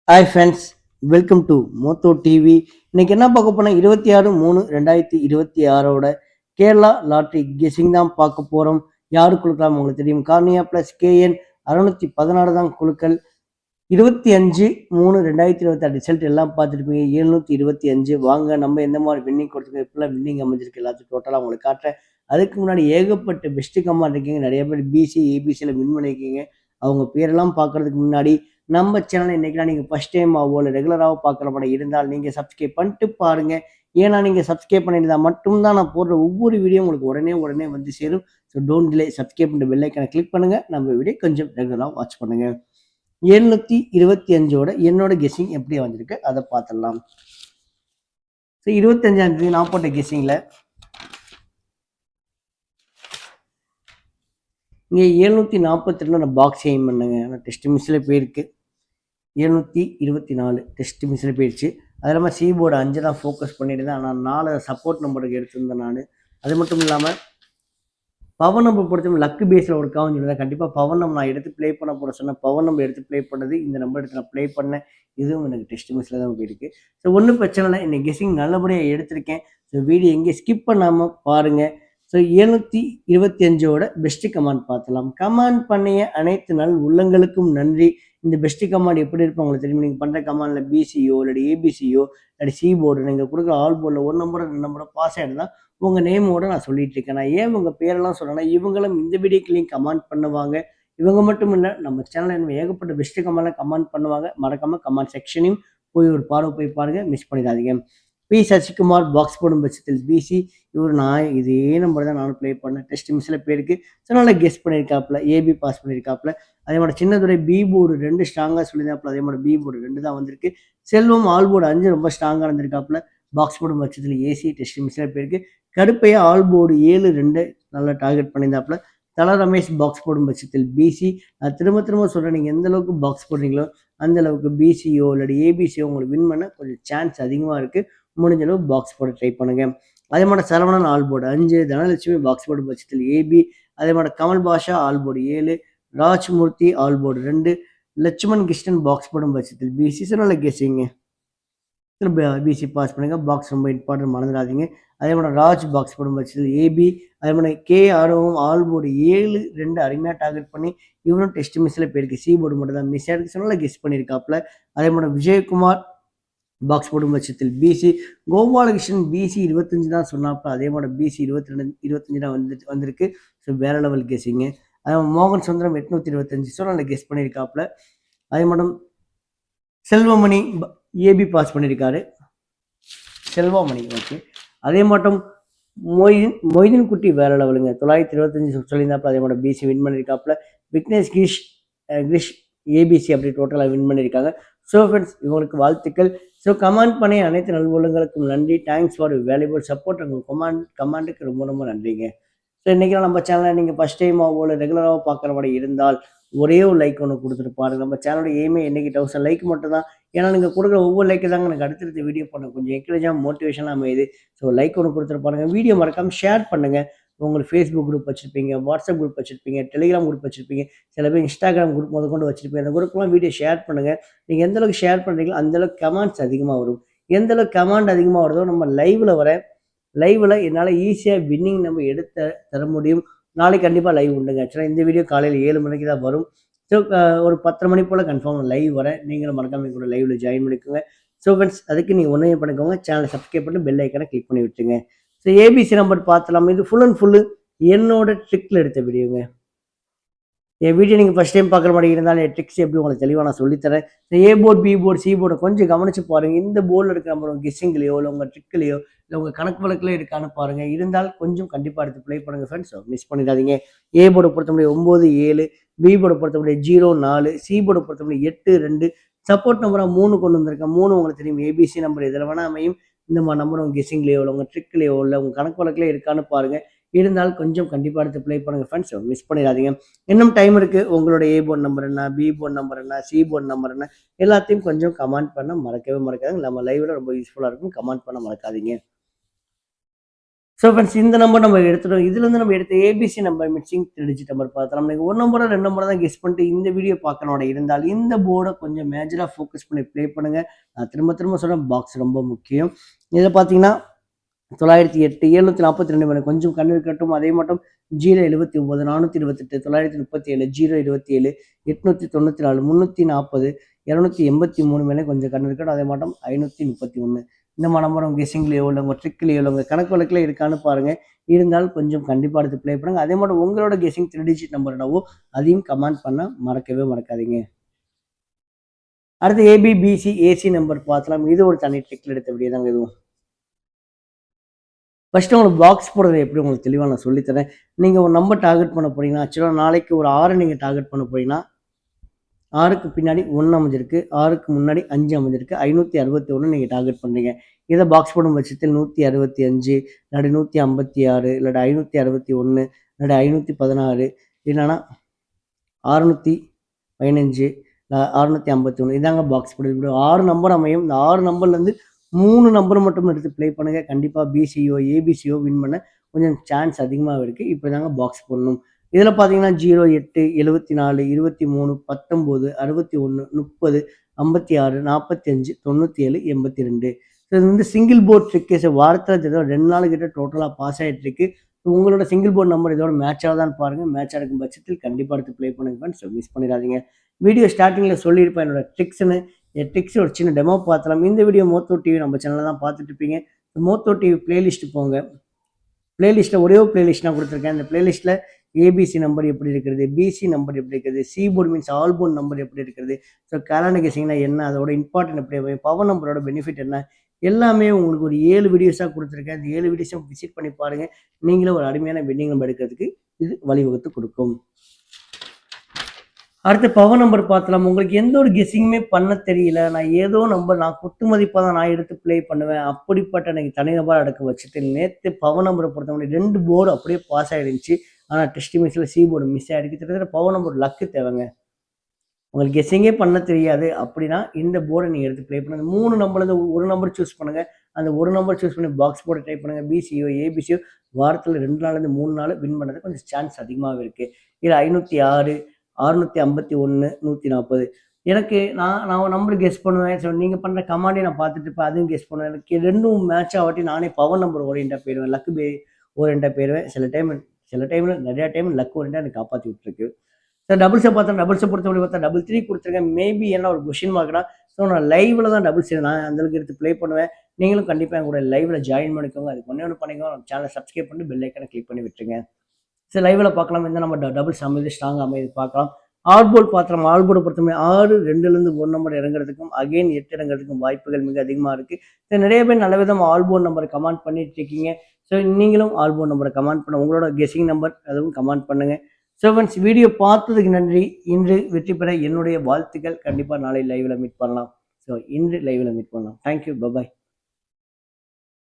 Hi friends, welcome to மோத்தோ TV. இன்னைக்கு என்ன பார்க்க போனால் 26/3/2026 கேரளா லாட்ரி கெஸிங் தான் பார்க்க போகிறோம். யாரு கொடுக்கலாம் உங்களுக்கு தெரியும். கார்னியா ப்ளஸ் கேஎன் 616 தான் குழுக்கள். 25/3/2026 ரிசல்ட் எல்லாம் பார்த்துருப்பீங்க. 725. வாங்க நம்ம எந்த மாதிரி வின்னிங் கொடுத்துருக்கோம், இப்பெல்லாம் வின்னிங் அமைஞ்சிருக்கு எல்லாத்தையும் டோட்டலாக உங்களுக்கு காட்டுறேன். அதுக்கு முன்னாடி ஏகப்பட்ட பெஸ்ட் கமாண்ட் இருக்கீங்க. நிறைய பேர் பிசி ஏபிசியில் வின் பண்ணியிருக்கீங்க. அவங்க பேரெல்லாம் பார்க்கறதுக்கு முன்னாடி நம்ம சேனலை இன்னைக்கெல்லாம் நீங்கள் ஃபஸ்ட் டைம் ஆகவோ இல்லை ரெகுலராக பார்க்குற மாதிரி இருந்தால் நீங்கள் சப்ஸ்கிரைப் பண்ணிட்டு பாருங்கள். ஏன்னா நீங்கள் சப்ஸ்கிரைப் பண்ணியிருந்தால் மட்டும்தான் நான் போடுற ஒவ்வொரு வீடியோ உங்களுக்கு உடனே வந்து சேரும். ஸோ டோன்ட் டிலே, சப்ஸ்கிரைப் பண்ணிட்டு பெல் ஐக்கானை கிளிக் பண்ணுங்கள். நம்ம வீடியோ கொஞ்சம் ரெகுலராக வாட்ச் பண்ணுங்கள். 725 என்னோட கெஸ்ஸிங் எப்படி வந்திருக்கு அதை பார்த்துடலாம். ஸோ 25 நான் போட்ட கெஸ்ஸிங்கில் இங்கே 742 நான் பாக்ஸ் எய்ம் பண்ணுங்க. ஆனால் டெஸ்ட் மிஸ்ஸில் போயிருக்கு. 724 டெஸ்ட் மிஸ்ஸில் போயிடுச்சு. அது இல்லாமல் சீபோர்டு 5 தான் ஃபோக்கஸ் பண்ணியிருந்தேன். ஆனால் 4 சப்போர்ட் நம்பருக்கு எடுத்திருந்தேன் நான். அது மட்டும் இல்லாமல் பவர் நம்பர் பொறுத்தவரை லக்கு பேஸில் ஒர்க் ஆகும் சொல்லியிருந்தேன். கண்டிப்பாக பவர் நம்பர் நான் எடுத்து ப்ளே பண்ண போட சொன்னேன். பவர் நம்பர் எடுத்து ப்ளே பண்ணது இந்த நம்பர் எடுத்து நான் ப்ளே பண்ணேன். இதுவும் எனக்கு டெஸ்ட் மிஸ்ஸில் தான் போயிருக்கு. ஸோ ஒன்றும் பிரச்சனை இல்லை. இன்னைக்கு கெஸ்ஸிங் நல்லபடியாக எடுத்திருக்கேன். ஸோ வீடியோ எங்கேயும் ஸ்கிப் பண்ணாமல் பாருங்கள். ஸோ 725 பெஸ்ட் கமாண்ட் பார்த்தலாம். கமாண்ட் பண்ணிய அனைத்து நாள் உள்ளங்களுக்கும் நன்றி. இந்த பெஸ்ட் கமாண்ட் எப்படி இருக்கும் உங்களுக்கு தெரியும். நீங்கள் பண்ணுற கமாண்டில் பிசிஓ இல்லாட்டி ஏபிசிஓ இல்லாட்டி சி போர்டு நீங்கள் கொடுக்குற ஆல் போர்டில் 1 நம்பர் 2 நம்பரை பாஸ் ஆகிடுதான் உங்கள் நேமோட நான் சொல்லிட்டு இருக்கேன். நான் ஏன் உங்கள் பேரெல்லாம் சொல்கிறேன்னா இவங்களும் இந்த வீடியோக்குலையும் கமெண்ட் பண்ணுவாங்க. இவங்க மட்டும் இல்லை, நம்ம சேனலில் ஏகப்பட்ட பெஸ்ட் கமெண்ட்லாம் கமெண்ட் பண்ணுவாங்க. மறக்காமல் கமெண்ட் செக்ஷனையும் போய் ஒரு பார்வை போய் பாருங்கள், மிஸ் பண்ணிடாதீங்க. பி சசிகுமார் பாக்ஸ் போடும் பட்சத்தில் பிசி இவர் நான் இதே நம்பர் தான் நானும் ப்ளே பண்ணேன். டெஸ்ட் மிஸ்ஸில் போயிருக்கு. ஸோ நல்லா கெஸ் பண்ணியிருக்காப்புல. ஏபி பாஸ் பண்ணியிருக்காப்புல. அதே மாதிரி சின்னதுரை பி போர்டு 2 ஸ்ட்ராங்காக சொல்லியிருந்தாப்புல. அதே மாதிரி பி போர்டு 2 தான் வந்திருக்கு. செல்வம் ஆல் போர்டு 5 ரொம்ப ஸ்ட்ராங்காக இருந்திருக்காப்புல. பாக்ஸ் போடும் பட்சத்தில் ஏசி டெஸ்ட் மிஸ்ஸில் போயிருக்கு. கருப்பையா ஆல் போர்டு 7-2 நல்லா டார்கெட் பண்ணியிருந்தாப்புல. தல ரமேஷ் பாக்ஸ் போடும் பட்சத்தில் பிசி. நான் திரும்ப சொல்கிறேன், நீங்கள் எந்த அளவுக்கு பாக்ஸ் போடுறீங்களோ அந்த அளவுக்கு பிசிஓ இல்லாட்டி ஏபிசிஓ உங்களுக்கு வின் பண்ண கொஞ்சம் சான்ஸ் அதிகமாக இருக்குது. முடிஞ்ச அளவு பாக்ஸ் போட ட்ரை பண்ணுங்க. அதே மாதிரி Saravanan all board 5, Dhanalakshmi box board பட்சத்தில் ஏபி. அதே மாதிரி Kamal Basha all board 7, Rajmoorthy all board 2, Lakshman Krishnan box போடும் பட்சத்தில் பிசி. ஸோ நல்லா கெஸ்ஸிங்க. பிசி பாஸ் பண்ணுங்க. பாக்ஸ் ரொம்ப இம்பார்ட்டன்ட், மறந்துடாதீங்க. அதே மாதிரி ராஜ் பாக்ஸ் போடும் பட்சத்தில் ஏபி. அதே மாதிரி கே ஆர்வும் ஆல் போர்டு 7-2 அருமையாக டார்கெட் பண்ணி இவரும் டெஸ்ட் மிஸ்ஸில் போயிருக்கு. சி போர்டு மட்டும் தான் மிஸ் ஆயிருக்கு. நல்லா கெஸ் பண்ணியிருக்காப்புல. அதே மாதிரி விஜயகுமார் பாக்ஸ் போடும் பட்சத்தில் பிசி. கோபாலகிருஷ்ணன் பிசி 25 தான் சொன்னாப்புல. அதே மாதிரி பிசி 22 தான் வந்திருக்கு. ஸோ வேற லெவல் கெஸ்ஸிங்க. அதே மோகன் சுந்தரம் 825. ஸோ நல்லா கெஸ் பண்ணியிருக்காப்புல. அதே மாதிரி செல்வமணி ஏபி பாஸ் பண்ணியிருக்காரு. செல்வமணி ஓகே. அதே மட்டும் மொய்தீன் குட்டி வேற லெவலுங்க. 925 சொல்லியிருந்தாப்புல. அதே மாதிரி பிசி வின் பண்ணியிருக்காப்புல. விக்னேஷ் கிரிஷ் ஏபிசி அப்படி டோட்டலாக வின் பண்ணியிருக்காங்க. ஸோ ஃப்ரெண்ட்ஸ், இவங்களுக்கு வாழ்த்துக்கள். ஸோ கமெண்ட் பண்ணி அனைத்து நல்வுள்ளங்களுக்கும் நன்றி. Thanks for valuable support. உங்கள் கமெண்ட்டுக்கு ரொம்ப நன்றிங்க. ஸோ இன்றைக்கி நம்ம சேனலை நீங்கள் ஃபஸ்ட் டைமாகவோ இல்லை ரெகுலராக பார்க்குற மாதிரி இருந்தால் ஒரே ஒரு லைக் ஒன்று கொடுத்துட்டு பாருங்க. நம்ம சேனலோட எய்மே இன்றைக்கி 1000 லைக் மட்டும் தான். ஏன்னா நீங்கள் கொடுக்குற ஒவ்வொரு லைக்கு தாங்க எனக்கு அடுத்தடுத்த வீடியோ பண்ண கொஞ்சம் என்கரேஜாக மோட்டிவேஷனாக அமையுது. ஸோ லைக் ஒன்று கொடுத்துட்டு பாருங்கள். வீடியோ மறக்காமல் ஷேர் பண்ணுங்கள். உங்களுக்கு ஃபேஸ்புக் குரூப் வச்சுருப்பீங்க, வாட்ஸ்அப் குரூப் வச்சுருப்பீங்க, டெலிகிராம் குரூப் வச்சுருப்பீங்க, சில பேர் இன்ஸ்டாகிராம் குரூப் கொண்டு வச்சுருப்பீங்க. அந்த குரூப்லாம் வீடியோ ஷேர் பண்ணுங்கள். நீங்கள் எந்தளவுக்கு ஷேர் பண்ணுறீங்களோ அந்தளவுக்கு கமெண்ட்ஸ் அதிகமாக வரும். எந்தளவுக்கு கமெண்ட் அதிகமாக வருதோ நம்ம லைவில் என்னால் ஈஸியாக வின்னிங் நம்ம எடுத்து தர முடியும். நாளைக்கு கண்டிப்பாக லைவ் உண்டுங்க. ஆக்சுவலாக இந்த வீடியோ காலையில் 7 மணிக்கு தான் வரும். ஸோ ஒரு 10 மணி போல் கன்ஃபார்ம் லைவ் வரேன். நீங்களும் மறக்காம கூட லைவில் ஜாயின் பண்ணிக்கோங்க. ஸோ ஃப்ரெண்ட்ஸ், அதுக்கு நீங்கள் ஒன்றையும் பண்ணிக்கோங்க. சேனலை சப்ஸ்கிரைப் பண்ணி பெல் ஐக்கனை கிளிக் பண்ணி விட்டுருங்க. ஸோ ஏபிசி நம்பர் பார்த்தலாம். இது ஃபுல் அண்ட் ஃபுல்லு என்னோட ட்ரிக்கில் எடுத்த வீடியோங்க. என் வீடியோ நீங்கள் ஃபஸ்ட் டைம் பார்க்குற மாதிரி இருந்தாலும் என் ட்ரிக்ஸ் எப்படி உங்களுக்கு தெளிவாக நான் சொல்லித்தரேன். A board, B board, C போர்டை கொஞ்சம் கவனித்து பாருங்கள். இந்த போர்டில் இருக்கிற நம்ம கெஸ்ஸிங்லையோ இல்லை உங்கள் ட்ரிக்லையோ இல்லை உங்கள் கணக்கு வழக்கில் இருக்கான்னு பாருங்கள். இருந்தால் கொஞ்சம் கண்டிப்பாக எடுத்து ப்ளே பண்ணுங்கள் ஃப்ரெண்ட்ஸ். மிஸ் பண்ணிடாதீங்க. ஏ போர்டை பொறுத்த முடியும் 9-7, பி போர்டை பொறுத்த முடியும் 0-4, சி போர்டை பொறுத்த முடியும் 8-2. சப்போர்ட் நம்பராக 3 கொண்டு வந்திருக்கேன். 3 உங்களுக்கு தெரியும் ஏபிசி நம்பர். இதில் வேணால் அமையும். இந்த மாதிரி நம்பர் உங்கள் கெஸ்ஸிங்லையோ இல்லை உங்கள் ட்ரிக்லையோ இல்லை உங்கள் கணக்கு வழக்கில் இருக்கான்னு பாருங்கள். இருந்தால் கொஞ்சம் கண்டிப்பாக எடுத்து ப்ளே பண்ணுங்கள் ஃப்ரெண்ட்ஸ். மிஸ் பண்ணிடாதீங்க. இன்னும் டைம் இருக்குது. உங்களோட ஏ போர்டு நம்பர் என்ன, பி போர்டு நம்பர் என்ன, சி போர்டு நம்பர் என்ன, எல்லாத்தையும் கொஞ்சம் கமெண்ட் பண்ண மறக்காதுங்க. நம்ம லைவில் ரொம்ப யூஸ்ஃபுல்லாக இருக்கும். கமெண்ட் பண்ண மறக்காதீங்க. ஸோ ஃப்ரெண்ட்ஸ் இந்த நம்பர் நம்ம எடுத்துட்டோம். இதுலேருந்து நம்ம எடுத்த ABC number mixing 3 digit number பார்த்தலாம். நீங்கள் ஒரு நம்பரோ 2 நம்பரோ தான் கெஸ் பண்ணிட்டு இந்த வீடியோ பார்க்கணும் இருந்தால் இந்த போர்டை கொஞ்சம் மேஜராக ஃபோக்கஸ் பண்ணி ப்ளே பண்ணுங்கள். நான் திரும்ப திரும்ப சொல்கிறேன், பாக்ஸ் ரொம்ப முக்கியம். இதில் பார்த்தீங்கன்னா 908 742 மணி கொஞ்சம் கண்ணு இருக்கட்டும். அதே மட்டும் 079 428 937 027 894 340 283 மேலே கொஞ்சம் கண்ணு இருக்கட்டும். அதே மட்டும் 531 இந்த நம்பர் உங்கள் கெஸிங்லேயோ இல்லை உங்கள் ட்ரிக்லேயோ இல்லை உங்கள் கணக்கு வழக்கில் இருக்கான்னு பாருங்கள். இருந்தால் கொஞ்சம் கண்டிப்பாக எடுத்து ப்ளே பண்ணுங்கள். அதே மட்டும் உங்களோட கெஸிங் 3 டிஜிட் நம்பர் என்னவோ அதையும் கமெண்ட் பண்ண மறக்கவே மறக்காதீங்க. அடுத்து ஏபிபிசி ஏசி நம்பர் பார்த்தலாம். இது ஒரு தனி ட்ரிக்கில் எடுத்த வீடியோ தாங்க இதுவும். ஃபஸ்ட்டு உங்களுக்கு பாக்ஸ் போடுறது எப்படி உங்களுக்கு தெளிவாக நான் சொல்லித்தரேன். நீங்கள் ஒரு நம்பர் டார்கெட் பண்ண போகிறீங்கன்னா, ஆக்சுவலாக நாளைக்கு ஒரு 6 நீங்கள் டார்கெட் பண்ண போகிறீங்கன்னா, 6க்கு பின்னாடி 1 அமைஞ்சிருக்கு, 6க்கு முன்னாடி 5 அமைஞ்சிருக்கு, 561 நீங்கள் டார்கெட் பண்ணுறீங்க. இதை பாக்ஸ் போடும் பட்சத்தில் 165 இல்லாட்டி 156 இல்லாட்டி 561 இல்லாட்டி 516 இல்லைன்னா 615 651 இதாங்க பாக்ஸ் போடுது. இப்படி 6 நம்பர் அமையும். இந்த 6 நம்பர்லேருந்து 3 நம்பர் மட்டும் எடுத்து ப்ளே பண்ணுங்கள். கண்டிப்பாக பிசிஓ ஏபிசிஓ வின் பண்ண கொஞ்சம் சான்ஸ் அதிகமாக இருக்குது. இப்படி தாங்க பாக்ஸ் போடணும். இதில் பார்த்தீங்கன்னா 08 74 23 19 61 30 56 45 97 82 இது வந்து சிங்கிள் போர்ட் ட்ரிக்கு. வாரத்தில் 2 நாள் கிட்ட டோட்டலாக பாஸ் ஆகிட்டு இருக்கு. உங்களோட சிங்கிள் போர்ட் நம்பர் இதோட மேட்ச் ஆகுதான்னு பாருங்கள். மேட்ச் ஆகும் பட்சத்தில் கண்டிப்பாக எடுத்து ப்ளே பண்ணுங்க ஃப்ரெண்ட்ஸ். மிஸ் பண்ணிடாதீங்க. வீடியோ ஸ்டார்டிங்கில் சொல்லியிருப்பேன் என்னோட ட்ரிக்ஸ்னு. ட்ரிக்ஸ் ஒரு சின்ன டெமோ பார்த்தலாம். இந்த வீடியோ மோத்தோ டிவி நம்ம சேனலில் தான் பார்த்துட்டு இருப்பீங்க. மோத்தோ டிவி பிளேலிஸ்ட்டு போங்க. பிளேலிஸ்ட்டில் ஒரே ஒரு பிளேலிஸ்ட் நான் கொடுத்துருக்கேன். இந்த பிளேலிஸ்ட்டில் ஏபிசி நம்பர் எப்படி இருக்கிறது, பிசி நம்பர் எப்படி இருக்கிறது, C board means all board number எப்படி இருக்கிறது, ஸோ கேலண்டர் கெஸிங்னா என்ன, அதோட இம்பார்ட்டன்ட் எப்படி அமையும், பவர் நம்பரோட பெனிஃபிட் என்ன, எல்லாமே உங்களுக்கு ஒரு 7 வீடியோஸாக கொடுத்துருக்கேன். இந்த 7 வீடியோஸும் விசிட் பண்ணி பாருங்கள். நீங்களும் ஒரு அருமையான வின்னிங் நம்பர் எடுக்கிறதுக்கு இது வழிவகுத்து கொடுக்கும். அடுத்த பவர் நம்பர் பார்த்தலாம். உங்களுக்கு எந்த ஒரு கெஸ்ஸிங்குமே பண்ண தெரியல, நான் ஏதோ நம்பர் நான் குத்து மதிப்பாக தான் நான் எடுத்து ப்ளே பண்ணுவேன், அப்படிப்பட்ட எனக்கு தனிநபர் அடக்க பட்சத்தில் நேற்று பவர் நம்பரை பொறுத்தவரை 2 போர்டு அப்படியே பாஸ் ஆகிடுச்சு. ஆனால் டெஸ்ட் மிக்ஸில் சி போர்டு மிஸ் ஆகிடுச்சு. கிட்டத்தட்ட பவர் நம்பர் லக்கு தேவைங்க. உங்களுக்கு கெஸ்ஸிங்கே பண்ண தெரியாது அப்படின்னா இந்த போர்டை நீங்கள் எடுத்து ப்ளே பண்ணுங்கள். 3 நம்பர்லேருந்து ஒரு நம்பர் சூஸ் பண்ணுங்கள். அந்த ஒரு நம்பர் சூஸ் பண்ணி பாக்ஸ் போர்டை ட்ரை பண்ணுங்கள். பிசிஓ ஏபிசிஓ வாரத்தில் 2 நாள்லேருந்து 3 நாள் வின் பண்ணுறது கொஞ்சம் சான்ஸ் அதிகமாகவே இருக்குது. இதில் 506 651 140 எனக்கு நான் நம்பர் கெஸ் பண்ணுவேன். ஸோ நீங்கள் பண்ணுற கமாண்டே நான் பார்த்துட்டு இப்போ அதையும் கெஸ் பண்ணுவேன். எனக்கு 2ம் மேட்ச் ஆகாட்டி நானே பவர் நம்பர் ஓரியண்டாக போயிடுவேன், லக்கு ஓரியண்டாக போயிடுவேன். சில டைமில் நிறையா டைம் லக் ஓரியண்டாக எனக்கு காப்பாற்றி விட்டுருக்கு. சார் டபுள்ஸை பார்த்தா டபுள்ஸை பொறுத்தவரை பார்த்தா 3 கொடுத்துருக்கேன். மேபி என்ன ஒரு கொஷின் மார்க்னா, ஸோ நான் லைவில் தான் டபுள்ஸ் நான் அந்தளவுக்கு எடுத்து ப்ளே பண்ணுவேன். நீங்களும் கண்டிப்பாக என் கூட லைவில் ஜாயின் பண்ணிக்கோங்க. அதுக்கு ஒன்று பண்ணிக்கோங்க. நம்ம சேனலை சப்ஸ்கிரைப் பண்ணி பெல் ஐக்கனை கிளிக் பண்ணி விட்டுருங்க. சரி லைவில் பார்க்கலாம். இந்த நம்ம டபுள்ஸ் அமைது ஸ்ட்ராங் அமைது பார்க்கலாம். ஆல்போர்ட் பாத்திரம் ஆல்போர்டை பொறுத்தவரை 6 2லேருந்து 1 நம்பர் இறங்குறதுக்கும் அகைன் 8 இறங்குறதுக்கும் வாய்ப்புகள் மிக அதிகமாக இருக்குது. நிறைய பேர் நல்ல விதமாக ஆல்போர்ட் நம்பரை கமெண்ட் பண்ணிட்டு இருக்கீங்க. ஸோ நீங்களும் ஆல்போர்ட் நம்பரை கமெண்ட் பண்ண உங்களோட கெஸிங் நம்பர் அதுவும் கமெண்ட் பண்ணுங்கள். ஸோ ஃப்ரெண்ட்ஸ் வீடியோ பார்த்ததுக்கு நன்றி. இன்று வெற்றி பெற என்னுடைய வாழ்த்துக்கள். கண்டிப்பாக நாளை லைவில் மீட் பண்ணலாம். ஸோ இன்று லைவில் மீட் பண்ணலாம். Thank you, bye bye.